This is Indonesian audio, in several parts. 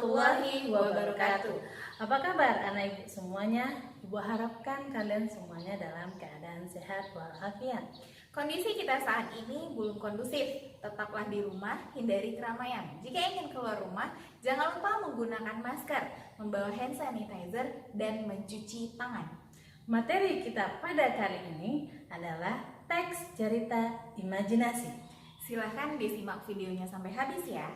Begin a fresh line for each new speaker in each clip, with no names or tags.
warahmatullahi wabarakatuh. Apa kabar anak ibu semuanya? Ibu harapkan kalian semuanya dalam keadaan sehat walafiat.
Kondisi kita saat ini belum kondusif. Tetaplah di rumah, hindari keramaian. Jika ingin keluar rumah, jangan lupa menggunakan masker, membawa hand sanitizer, dan mencuci tangan.
Materi kita pada kali ini adalah teks cerita imajinasi.
Silahkan disimak videonya sampai habis ya.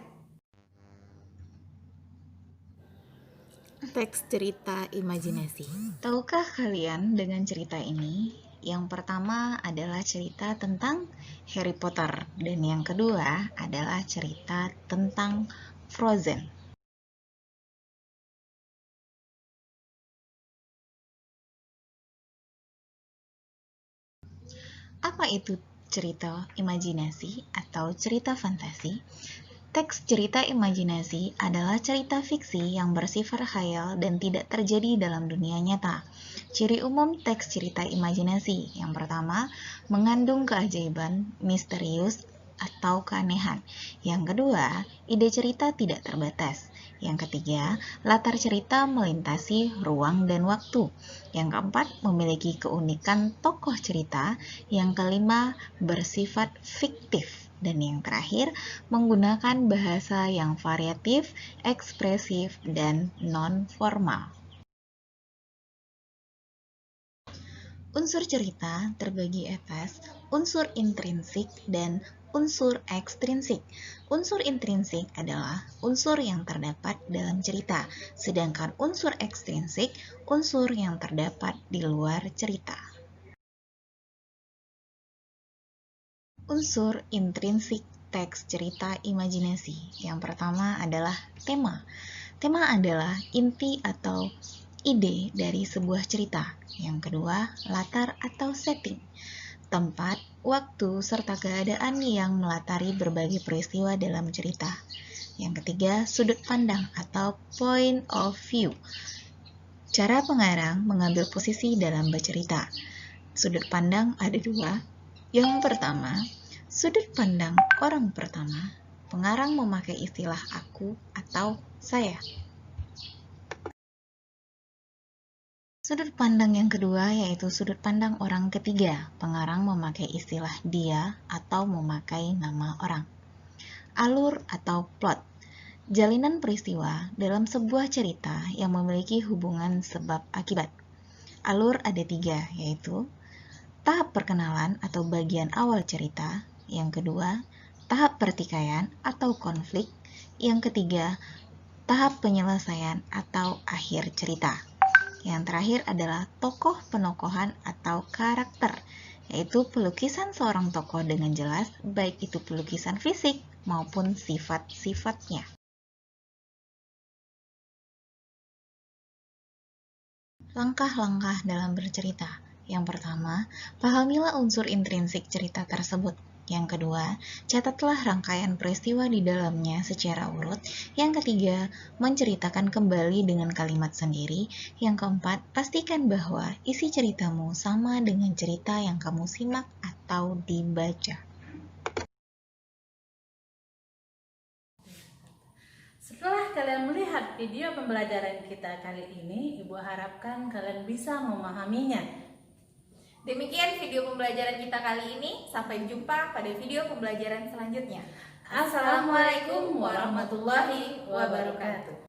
Teks cerita imajinasi. Tahukah kalian dengan cerita ini? Yang pertama adalah cerita tentang Harry Potter dan yang kedua adalah cerita tentang Frozen. Apa itu cerita imajinasi atau cerita fantasi? Teks cerita imajinasi adalah cerita fiksi yang bersifat khayal dan tidak terjadi dalam dunia nyata. Ciri umum teks cerita imajinasi yang pertama, mengandung keajaiban, misterius, atau keanehan. Yang kedua, ide cerita tidak terbatas. Yang ketiga, latar cerita melintasi ruang dan waktu. Yang keempat, memiliki keunikan tokoh cerita. Yang kelima, bersifat fiktif. Dan yang terakhir, menggunakan bahasa yang variatif, ekspresif, dan non-formal. Unsur cerita terbagi atas unsur intrinsik dan unsur ekstrinsik. Unsur intrinsik adalah unsur yang terdapat dalam cerita, sedangkan unsur ekstrinsik unsur yang terdapat di luar cerita. Unsur intrinsik teks cerita imajinasi. Yang pertama adalah tema. Tema adalah inti atau ide dari sebuah cerita. Yang kedua, latar atau setting. Tempat, waktu, serta keadaan yang melatari berbagai peristiwa dalam cerita. Yang ketiga, sudut pandang atau point of view. Cara pengarang mengambil posisi dalam bercerita. Sudut pandang ada dua. Yang pertama, sudut pandang orang pertama. Pengarang memakai istilah aku atau saya. Sudut pandang yang kedua yaitu sudut pandang orang ketiga. Pengarang memakai istilah dia atau memakai nama orang. Alur atau plot. Jalinan peristiwa dalam sebuah cerita yang memiliki hubungan sebab akibat. Alur ada tiga, yaitu tahap perkenalan atau bagian awal cerita. Yang kedua, tahap pertikaian atau konflik. Yang ketiga, tahap penyelesaian atau akhir cerita. Yang terakhir adalah tokoh penokohan atau karakter, yaitu pelukisan seorang tokoh dengan jelas, baik itu pelukisan fisik maupun sifat-sifatnya. Langkah-langkah dalam bercerita. Yang pertama, pahamilah unsur intrinsik cerita tersebut. Yang kedua, catatlah rangkaian peristiwa di dalamnya secara urut. Yang ketiga, menceritakan kembali dengan kalimat sendiri. Yang keempat, pastikan bahwa isi ceritamu sama dengan cerita yang kamu simak atau dibaca.
Setelah kalian melihat video pembelajaran kita kali ini, Ibu harapkan kalian bisa memahaminya.
Demikian video pembelajaran kita kali ini. Sampai jumpa pada video pembelajaran selanjutnya.
Assalamualaikum warahmatullahi wabarakatuh.